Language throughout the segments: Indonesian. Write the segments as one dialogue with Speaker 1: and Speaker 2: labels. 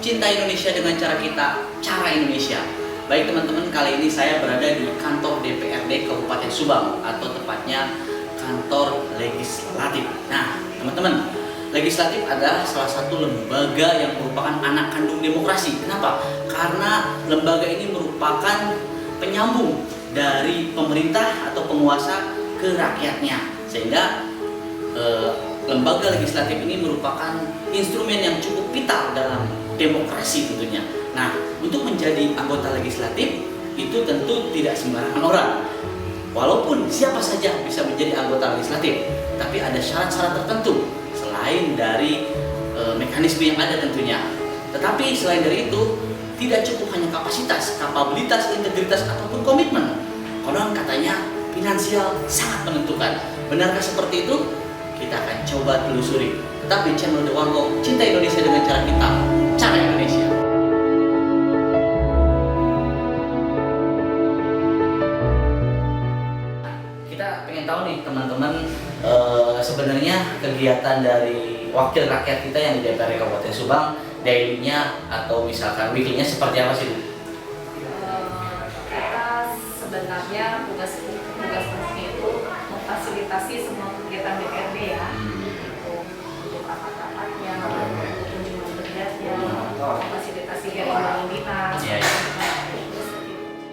Speaker 1: Cinta Indonesia dengan cara kita, cara Indonesia. Baik teman-teman, kali ini saya berada di kantor DPRD Kabupaten Subang, atau tepatnya kantor legislatif. Nah teman-teman, legislatif adalah salah satu lembaga yang merupakan anak kandung demokrasi. Kenapa? Karena lembaga ini merupakan penyambung dari pemerintah atau penguasa ke rakyatnya, sehingga lembaga legislatif ini merupakan instrumen yang cukup vital dalam demokrasi tentunya. Nah, untuk menjadi anggota legislatif itu tentu tidak sembarangan orang. Walaupun siapa saja bisa menjadi anggota legislatif, tapi ada syarat-syarat tertentu selain dari mekanisme yang ada tentunya. Tetapi selain dari itu, tidak cukup hanya kapasitas, kapabilitas, integritas ataupun komitmen. Konon katanya finansial sangat menentukan. Benarkah seperti itu? Kita akan coba telusuri. Tetap di channel The Wargo, Cinta Indonesia dengan cara kita, cara Indonesia. Kita pengen tahu nih teman-teman, sebenarnya kegiatan dari wakil rakyat kita yang di DPRD Kabupaten Subang, daily-nya atau misalkan weekly-nya seperti apa sih?
Speaker 2: Kita sebenarnya tugas kami itu memfasilitasi semua kegiatan DPRD ya, untuk rapat-rapatnya, untuk kunjungan kerjanya, memfasilitasi hearing dinas.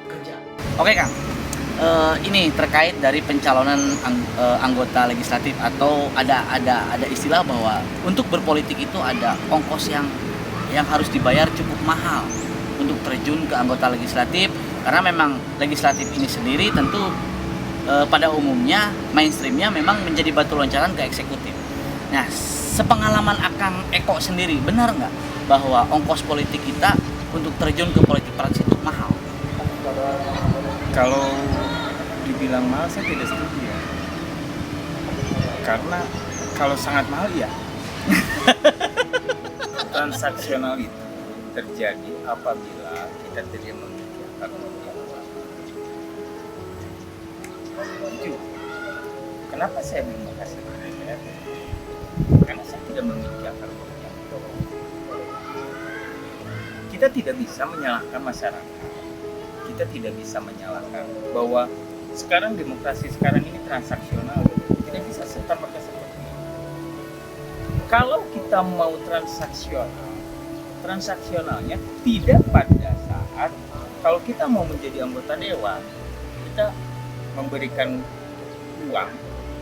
Speaker 1: Kerja. Oke Kang, ini terkait dari pencalonan anggota legislatif, atau ada istilah bahwa untuk berpolitik itu ada ongkos yang harus dibayar cukup mahal untuk terjun ke anggota legislatif, karena memang legislatif ini sendiri tentu pada umumnya mainstreamnya memang menjadi batu loncatan ke eksekutif. Nah, sepengalaman Akang Eko sendiri, benar nggak bahwa ongkos politik kita untuk terjun ke politik praktis itu mahal?
Speaker 3: Kalau dibilang mahal, saya tidak setuju ya. Karena kalau sangat mahal ya. Transaksional itu terjadi apabila kita tidak memiliki akar yang kuat. Jujur, kenapa saya belum kasih DPRD? Karena saya tidak memiliki akar yang kuat. Kita tidak bisa menyalahkan masyarakat. Kita tidak bisa menyalahkan bahwa sekarang demokrasi sekarang ini transaksional, tidak bisa serta-merta seperti ini. Kalau kita mau transaksionalnya tidak pada saat kalau kita mau menjadi anggota dewan, kita memberikan uang,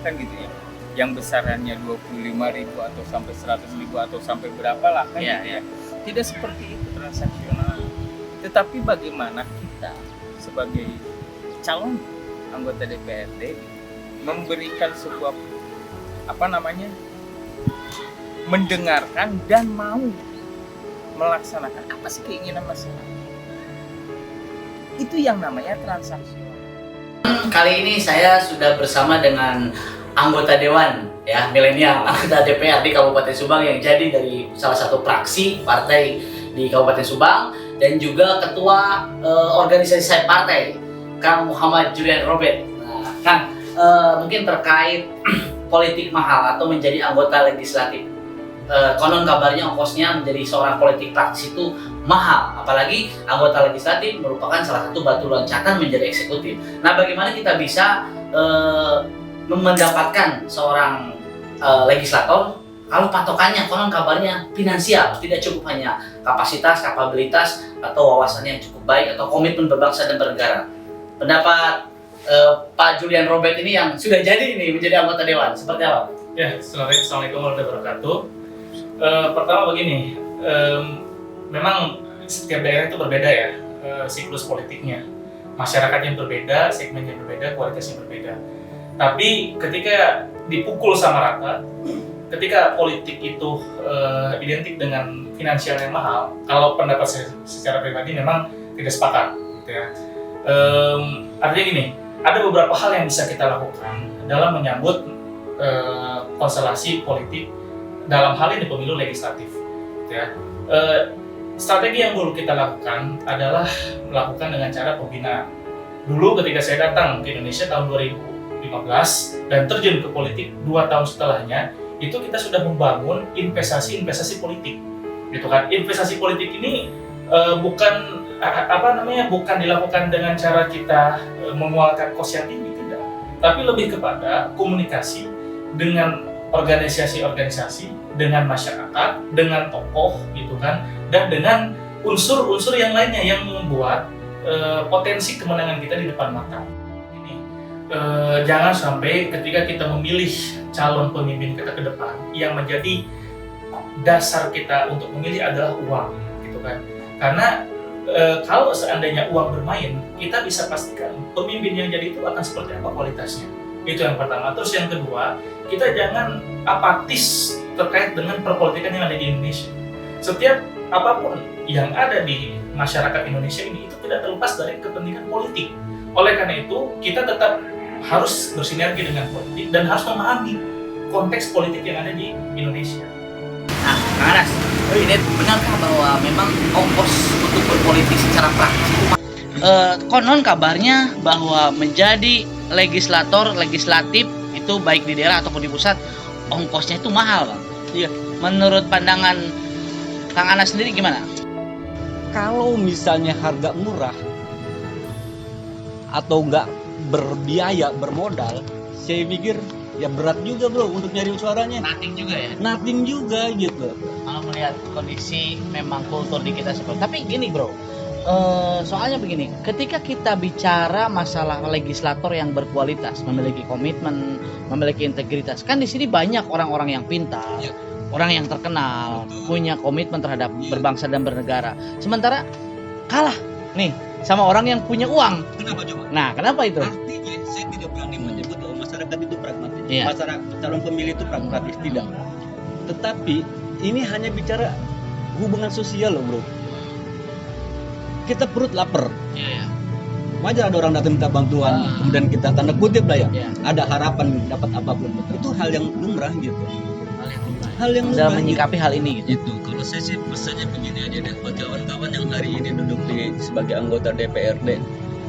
Speaker 3: kan gitu ya, yang besarannya 25.000 atau sampai 100.000 atau sampai berapa lah, kan gitu ya. Tidak seperti itu transaksional. Tetapi bagaimana kita sebagai calon anggota DPRD memberikan sebuah mendengarkan dan mau melaksanakan apa sih keinginan masyarakat. Itu yang namanya transaksi.
Speaker 1: Kali ini saya sudah bersama dengan anggota dewan ya, milenial, anggota DPRD Kabupaten Subang yang jadi dari salah satu fraksi partai di Kabupaten Subang, dan juga ketua organisasi saya partai, Kang Muhammad Julian Robert. Nah, Kang, mungkin terkait politik mahal atau menjadi anggota legislatif. Konon kabarnya ongkosnya menjadi seorang politik praktis itu mahal, apalagi anggota legislatif merupakan salah satu batu loncatan menjadi eksekutif. Nah, bagaimana kita bisa mendapatkan seorang legislator kalau patokannya konon kabarnya finansial, tidak cukup hanya kapasitas, kapabilitas, atau wawasan yang cukup baik, atau komitmen berbangsa dan bernegara. Pendapat Pak Julian Robert ini yang sudah jadi ini menjadi anggota dewan, seperti apa?
Speaker 4: Ya, Assalamualaikum warahmatullahi wabarakatuh. Pertama begini, memang setiap daerah itu berbeda ya, siklus politiknya, masyarakatnya berbeda, segmennya berbeda, kualitasnya berbeda. Tapi ketika dipukul sama rata, ketika politik itu identik dengan finansial yang mahal, kalau pendapat saya secara pribadi memang tidak sepakat, gitu ya. Artinya gini, ada beberapa hal yang bisa kita lakukan dalam menyambut konstelasi politik dalam hal ini pemilu legislatif, gitu ya. Strategi yang dulu kita lakukan adalah melakukan dengan cara pembinaan. Dulu ketika saya datang ke Indonesia tahun 2015 dan terjun ke politik 2 tahun setelahnya, itu kita sudah membangun investasi politik, gitu kan. Investasi politik ini bukan bukan dilakukan dengan cara kita mengeluarkan kos yang tinggi, tidak, tapi lebih kepada komunikasi dengan organisasi-organisasi, dengan masyarakat, dengan tokoh gitu kan, dan dengan unsur-unsur yang lainnya yang membuat potensi kemenangan kita di depan mata. Ini jangan sampai ketika kita memilih calon pemimpin kita ke depan, yang menjadi dasar kita untuk memilih adalah uang, gitu kan. Karena kalau seandainya uang bermain, kita bisa pastikan pemimpin yang jadi itu akan seperti apa kualitasnya. Itu yang pertama. Terus yang kedua, kita jangan apatis terkait dengan perpolitikan yang ada di Indonesia. Setiap apapun yang ada di masyarakat Indonesia ini itu tidak terlepas dari kepentingan politik. Oleh karena itu, kita tetap harus bersinergi dengan politik dan harus memahami konteks politik yang ada di Indonesia.
Speaker 1: Nah, Kang Anas, ini benarkah bahwa memang ongkos untuk berpolitik secara praktis itu konon kabarnya bahwa menjadi legislatif itu baik di daerah ataupun di pusat, ongkosnya itu mahal, Bang.
Speaker 3: Iya.
Speaker 1: Menurut pandangan Kang Anas sendiri gimana?
Speaker 5: Kalau misalnya harga murah atau nggak berbiaya, bermodal, saya pikir ya berat juga bro untuk nyari suaranya.
Speaker 1: Nothing juga ya?
Speaker 5: Nothing juga gitu.
Speaker 1: Kalau melihat kondisi memang kultur di kita seperti. Tapi gini bro, soalnya begini, ketika kita bicara masalah legislator yang berkualitas, memiliki komitmen, memiliki integritas, kan di sini banyak orang-orang yang pintar,
Speaker 5: Ya.
Speaker 1: orang yang terkenal, punya komitmen terhadap berbangsa dan bernegara. Sementara kalah nih sama orang yang punya uang.
Speaker 5: Kenapa coba?
Speaker 1: Nah, kenapa itu?
Speaker 5: Artinya saya tidak berani menyebut bahwa masyarakat itu pragmatis.
Speaker 1: Iya.
Speaker 5: Masyarakat calon pemilih itu pragmatis, tidak. Tetapi ini hanya bicara hubungan sosial loh bro. Kita perut lapar.
Speaker 1: Iya.
Speaker 5: Wajar ada orang datang minta bantuan, kemudian kita tanda kutip lah ya,
Speaker 1: Iya.
Speaker 5: ada harapan dapat apapun. Itu hal yang lumrah gitu. Hal yang
Speaker 1: Dalam
Speaker 5: lumrah.
Speaker 1: menyikapi hal ini gitu.
Speaker 5: Itu kalau saya sih pesannya begini aja deh buat kawan-kawan yang hari ini duduk sebagai anggota DPRD,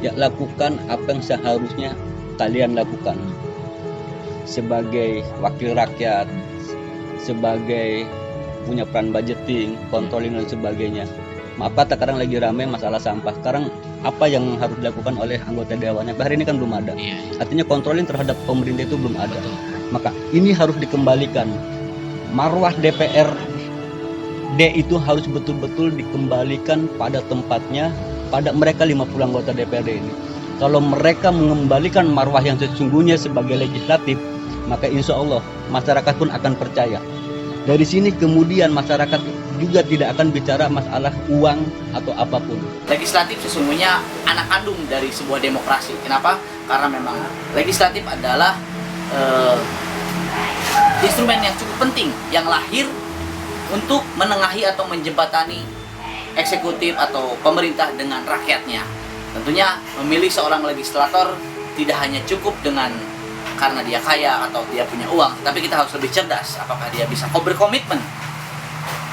Speaker 5: ya lakukan apa yang seharusnya kalian lakukan sebagai wakil rakyat, sebagai punya peran budgeting, controlling dan sebagainya. Maaf kata sekarang lagi ramai masalah sampah. Sekarang apa yang harus dilakukan oleh anggota dewannya? Hari ini kan belum ada.
Speaker 1: Iya.
Speaker 5: Artinya controlling terhadap pemerintah itu belum ada. Maka ini harus dikembalikan. Marwah DPRD itu harus betul-betul dikembalikan pada tempatnya, pada mereka 50 anggota DPRD ini. Kalau mereka mengembalikan marwah yang sesungguhnya sebagai legislatif, maka insya Allah masyarakat pun akan percaya. Dari sini kemudian masyarakat juga tidak akan bicara masalah uang atau apapun.
Speaker 1: Legislatif sesungguhnya anak kandung dari sebuah demokrasi. Kenapa? Karena memang legislatif adalah instrumen yang cukup penting yang lahir untuk menengahi atau menjembatani eksekutif atau pemerintah dengan rakyatnya. Tentunya memilih seorang legislator tidak hanya cukup dengan karena dia kaya atau dia punya uang, tapi kita harus lebih cerdas. Apakah dia bisa berkomitmen,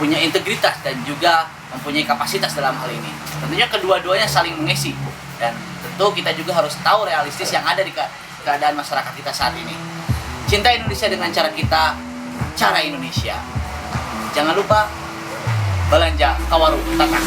Speaker 1: punya integritas dan juga mempunyai kapasitas dalam hal ini. Tentunya kedua-duanya saling mengisi dan tentu kita juga harus tahu realistis yang ada di keadaan masyarakat kita saat ini. Cinta Indonesia dengan cara kita, cara Indonesia. Jangan lupa belanja ke warung Tatang.